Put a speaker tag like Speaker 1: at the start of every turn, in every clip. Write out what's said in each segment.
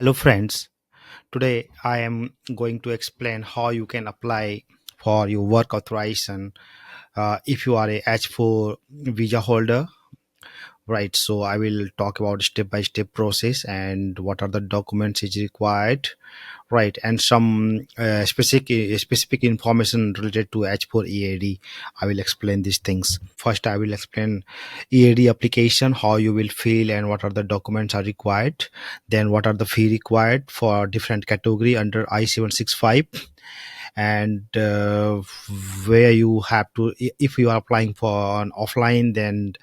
Speaker 1: Hello, friends. Today I am going to explain how you can apply for your work authorization if you are a H-4 visa holder. Right. So I will talk about step by step process and what are the documents is required. Right, and some specific information related to H4 EAD. I will explain these things. First, I will explain EAD application, how you will fill and what are the documents are required. Then, what are the fee required for different category under I-765, and where you have to, if you are applying for an offline, then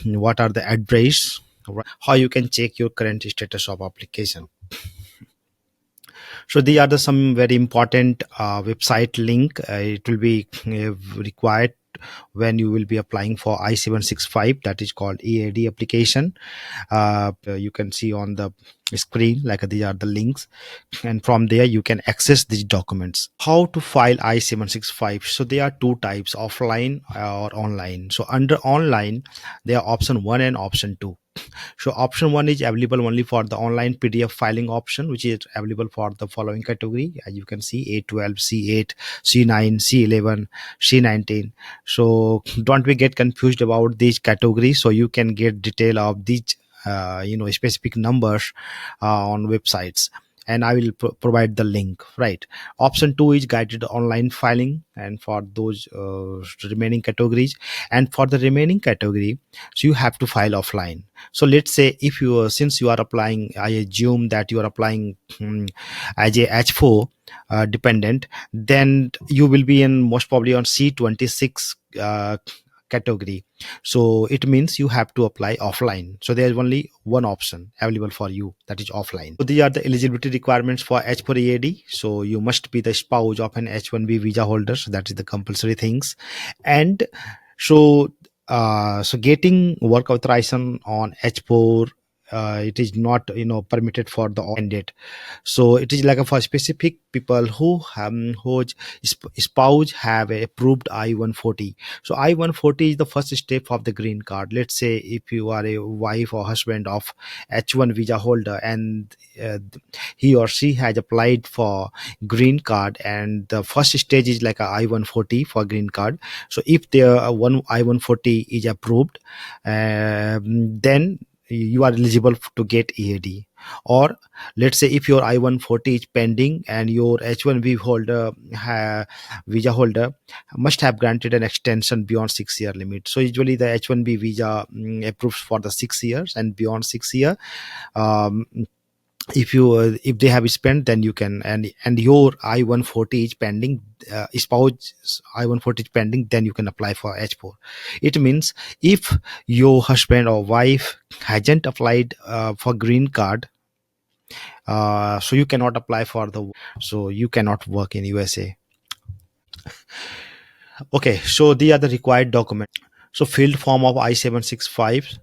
Speaker 1: what are the address. Right. How you can check your current status of application. So these are the some very important website link. It will be required when you will be applying for I-765, that is called EAD application. You can see on the screen, like these are the links, and from there you can access these documents. How to file I-765? So there are two types, offline or online. So under online, there are option 1 and option 2. So option 1 is available only for the online PDF filing option, which is available for the following category. As you can see, A12, C8, C9, C11, C19. So don't we get confused about these categories. So you can get detail of these specific numbers on websites, and I will provide the link. Right. Option 2 is guided online filing, and for those remaining categories, and for the remaining category, so you have to file offline. So let's say, if you since you are applying, I assume that you are applying as a H4 dependent, then you will be in most probably on C26 category. So it means you have to apply offline. So there is only one option available for you, that is offline. So these are the eligibility requirements for H4 EAD. So you must be the spouse of an H1B visa holder. So that is the compulsory things. And so so getting work authorization on H4, it is not permitted for the candidate. So it is like a for specific people whose spouse have a approved I-140. So I-140 is the first step of the green card. Let's say if you are a wife or husband of H1 visa holder, and he or she has applied for green card, and the first stage is like a I-140 for green card. So if the one I-140 is approved, then you are eligible to get EAD. Or let's say if your I-140 is pending and your H1B holder visa holder must have granted an extension beyond 6 year limit. So usually the H1B visa approves for the 6 years, and beyond 6 year, um, if they have spent, then you can, and your I-140 is pending, spouse I-140 is pending, then you can apply for H4. It means if your husband or wife hasn't applied for green card, so you cannot apply for the, so you cannot work in USA. Okay, so the other required document. So filled form of I-765,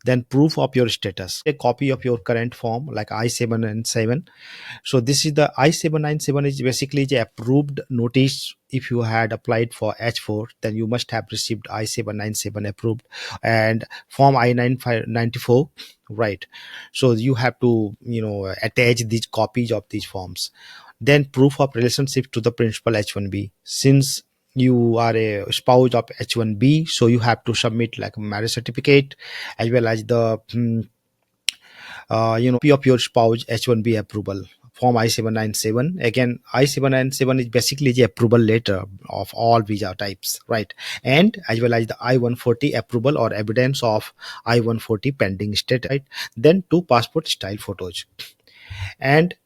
Speaker 1: then proof of your status, a copy of your current form like I-797. So this is the I-797 is basically the approved notice. If you had applied for H4, then you must have received I-797 approved, and form I-994. Right. So you have to attach these copies of these forms. Then proof of relationship to the principal H1B. Since you are a spouse of H1B, so you have to submit like a marriage certificate, as well as the copy of your spouse H1B approval, form I-797. Again, I-797 is basically the approval letter of all visa types, right? And as well as the I-140 approval or evidence of I-140 pending status, right? Then two passport style photos, and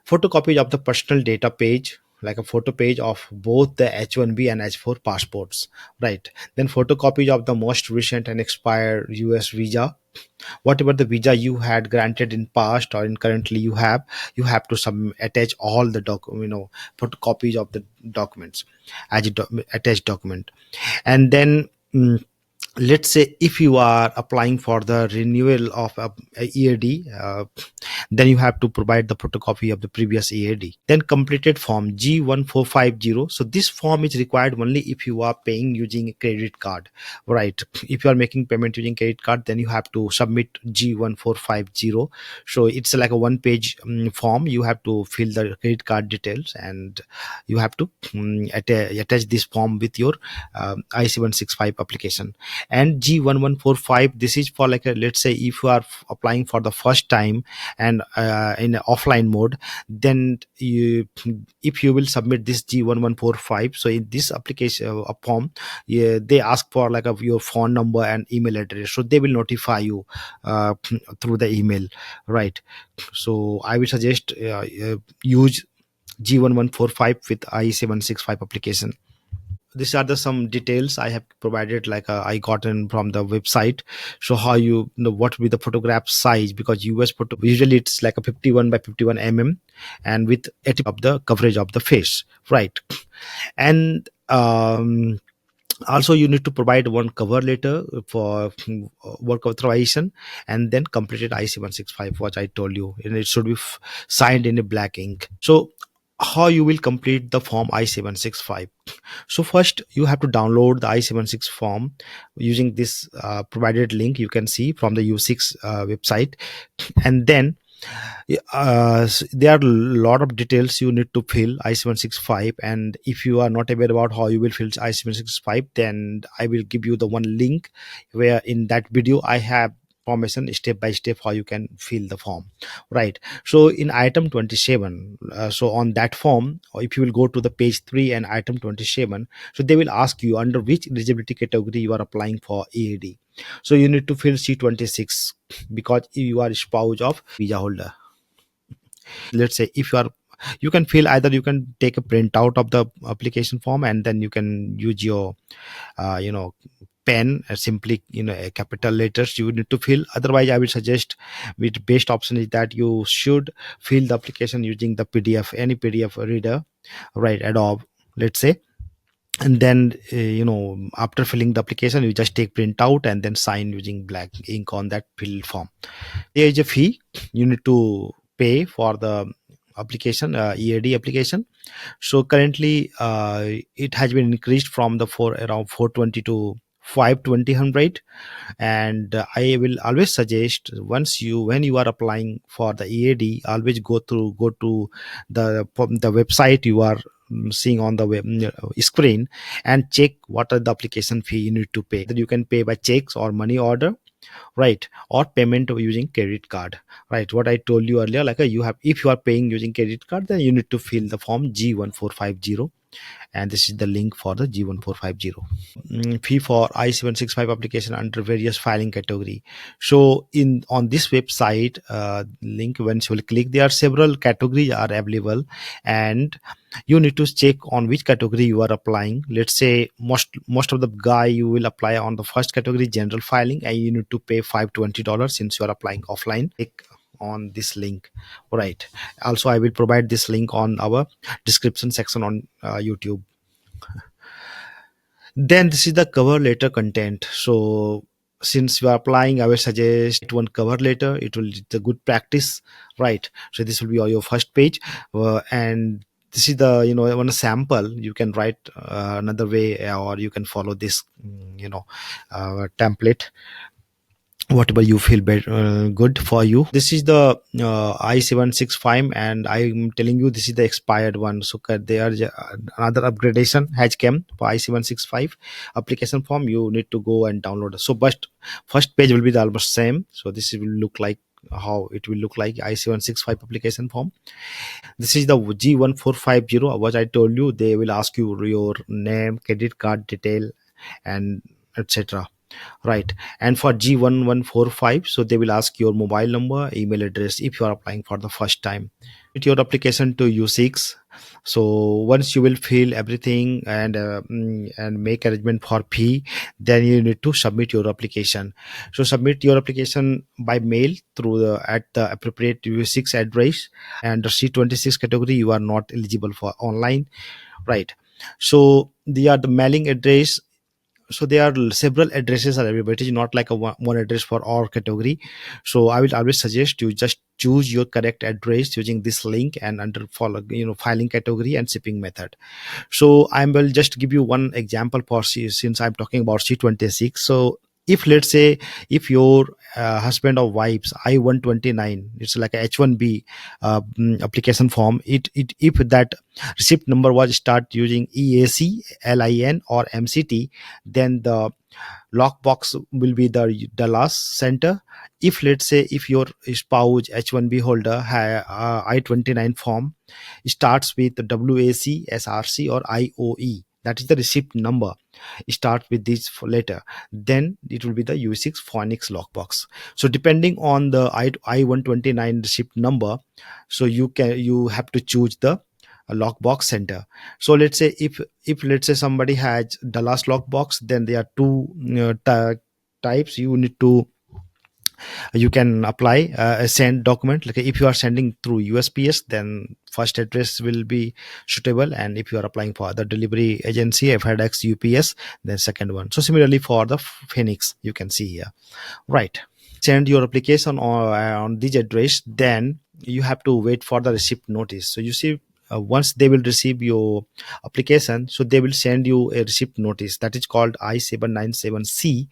Speaker 1: photocopies of the personal data page, like a photo page of both the H1B and H4 passports. Right. Then photocopies of the most recent and expired US visa. Whatever the visa you had granted in past or in currently you have to attach all the photocopies of the documents as a attached document. And then let's say if you are applying for the renewal of a EAD, then you have to provide the photocopy of the previous EAD. Then completed form G1450. So this form is required only if you are paying using a credit card, right? If you are making payment using credit card, then you have to submit G1450. So it's like a one page form. You have to fill the credit card details, and you have to attach this form with your I-765 application. And G1145, this is for like a, let's say if you are applying for the first time and in offline mode, then you, if you will submit this G1145, so in this application form, yeah, they ask for like your phone number and email address, so they will notify you through the email, right? So I will suggest use G1145 with I-765 application. These are the some details I have provided, like I gotten from the website. So how you know what will be the photograph size, because US photo usually it's like a 51 by 51 and with 80 of the coverage of the face, right? And also you need to provide one cover letter for work authorization, and then completed I-765, what I told you, and it should be signed in a black ink. So how you will complete the form I-765? So first you have to download the I-76 form using this provided link you can see from the U6 website. And then there are a lot of details you need to fill I-765. And if you are not aware about how you will fill I-765, then I will give you the one link where in that video I have information step by step how you can fill the form, right? So in item 27, so on that form, or if you will go to the page 3 and item 27, so they will ask you under which eligibility category you are applying for EAD. So you need to fill C26 because you are spouse of visa holder. Let's say if you are, you can fill, either you can take a printout of the application form and then you can use your pen, simply capital letters you need to fill. Otherwise I will suggest, with best option is that you should fill the application using the PDF, any PDF reader, right? Adobe, let's say. And then after filling the application, you just take print out and then sign using black ink on that filled form. There is a fee you need to pay for the application, EAD application. So currently it has been increased from the for around 420 to 520. And I will always suggest, once you, when you are applying for the EAD, always go to the website you are seeing on the screen, and check what are the application fee you need to pay. That you can pay by checks or money order, right? Or payment using credit card, right? What I told you earlier, like you have, if you are paying using credit card, then you need to fill the form G1450, and this is the link for the G1450. Fee for I-765 application under various filing category. So in on this website link, once you will click, there are several categories are available, and you need to check on which category you are applying. Let's say most of the guy you will apply on the first category, general filing, and you need to pay $520 since you are applying offline. Click on this link, right? Also I will provide this link on our description section on YouTube. Then this is the cover letter content. So since you are applying, I will suggest one cover letter. It will, it's a good practice, right? So this will be your first page, and this is the one sample. You can write another way, or you can follow this template, whatever you feel better, good for you. This is the I-765, and I'm telling you this is the expired one. So there another upgradation has come for I-765 application form. You need to go and download. So but first page will be the almost same. So this will look like how it will look like I-765 application form. This is the G1450. What I told you, they will ask you your name, credit card detail, and etc, right? And for G1145, so they will ask your mobile number, email address if you are applying for the first time. With your application to U6. So once you will fill everything and make arrangement for fee, then you need to submit your application. So submit your application by mail through the at the appropriate U6 address, and the C26 category you are not eligible for online, right? So they are the mailing address So there are several addresses are available. It is not like a one address for all category. So I will always suggest you just choose your correct address using this link and under follow, filing category and shipping method. So I will just give you one example for since I'm talking about C26. So if let's say if your husband or wife's I-129, it's like a H-1B application form. It if that receipt number was start using EAC, LIN or MCT, then the lockbox will be the last center. If let's say if your spouse H-1B holder I-29 form starts with WAC, SRC or IOE, that is the receipt number, start with this letter, then it will be the U6 phonics lockbox. So depending on the I-129 receipt number, so you have to choose the lockbox center. So let's say if let's say somebody has the last lockbox, then there are two types you need to, you can apply a send document. Like if you are sending through USPS, then first address will be suitable, and if you are applying for the delivery agency FedEx, UPS, then second one. So similarly for the Phoenix, you can see here, right? Send your application on this address, then you have to wait for the receipt notice. So you see, once they will receive your application, so they will send you a receipt notice that is called I-797C.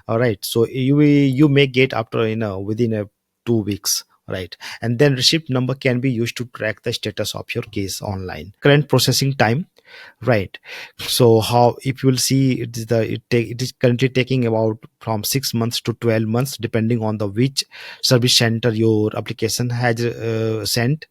Speaker 1: All right, so you may get after within a 2 weeks, right? And then receipt number can be used to track the status of your case online. Current processing time, right? So how, if you will see, it is currently taking about from 6 months to 12 months depending on the which service center your application has sent,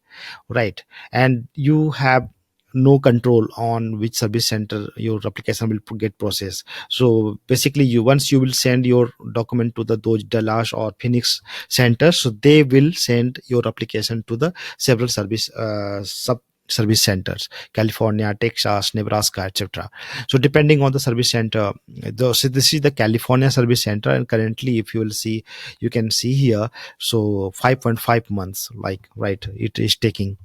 Speaker 1: right? And you have no control on which service center your application will get processed. So basically, you once you will send your document to the those Dallas or Phoenix centers, so they will send your application to the several sub service centers: California, Texas, Nebraska, etc. So depending on the service center, so this is the California service center, and currently if you will see, you can see here, so 5.5 months, like, right, it is taking.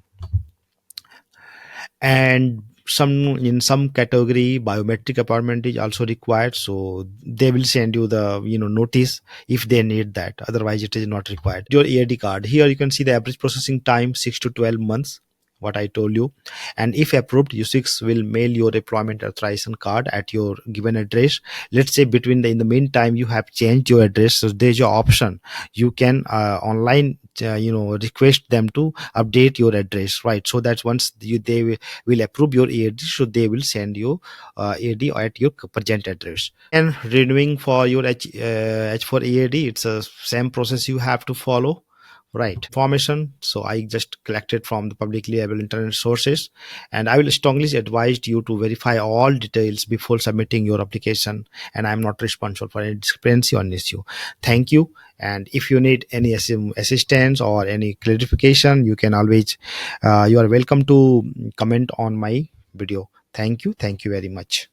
Speaker 1: And in some category biometric appointment is also required, so they will send you the notice if they need that, otherwise it is not required. Your EAD card, here you can see the average processing time 6 to 12 months, what I told you. And if approved, U6 will mail your employment authorization card at your given address. Let's say between in the meantime you have changed your address, so there's your option, you can online request them to update your address, right? So that's once will approve your EAD, so they will send you EAD at your present address. And renewing for your H4 EAD, it's a same process you have to follow, right? Information, so I just collected from the publicly available internet sources, and I will strongly advise you to verify all details before submitting your application, and I'm not responsible for any discrepancy on issue. Thank you. And if you need any assistance or any clarification, you can always you are welcome to comment on my video. Thank you very much.